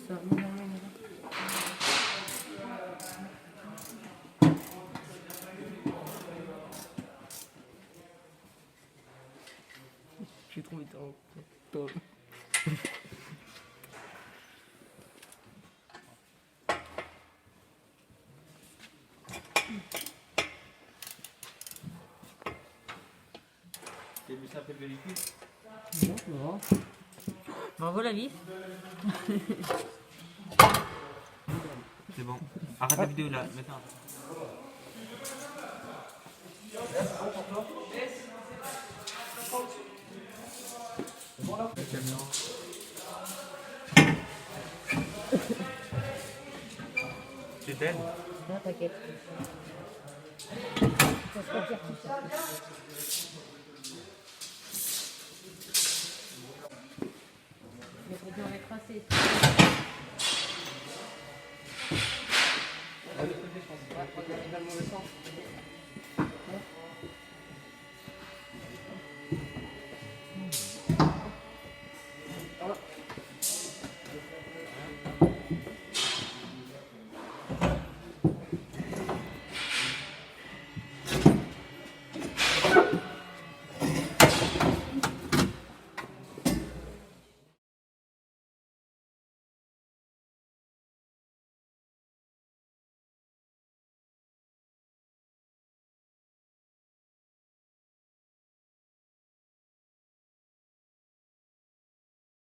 ça. Non, non, non, non. J'ai trouvé ton. T'as vu ça un peu de véhicule? Non, bravo la vis. C'est bon. Arrête la vidéo là, maintenant. C'est elle. Non, t'inquiète. Ça se retire tout ça. Mais faut bien les tracer. Il va le mauvais sens.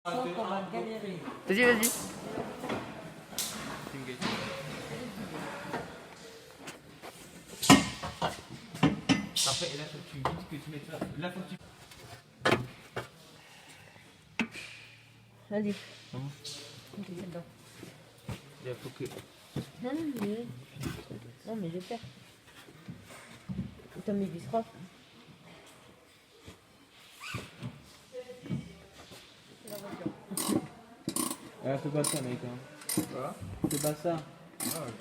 Je sens qu'on va galérer. Vas-y, vas-y. Parfait, et là faut que tu dises que tu mets ça. Là faut que tu. Vas-y. Comment? Tu mets dedans. Là faut que. Non, mais j'ai peur. T'as mis du scroff. Fais pas ça, mec. Hein. Voilà. Fais pas ça. Ah, ouais,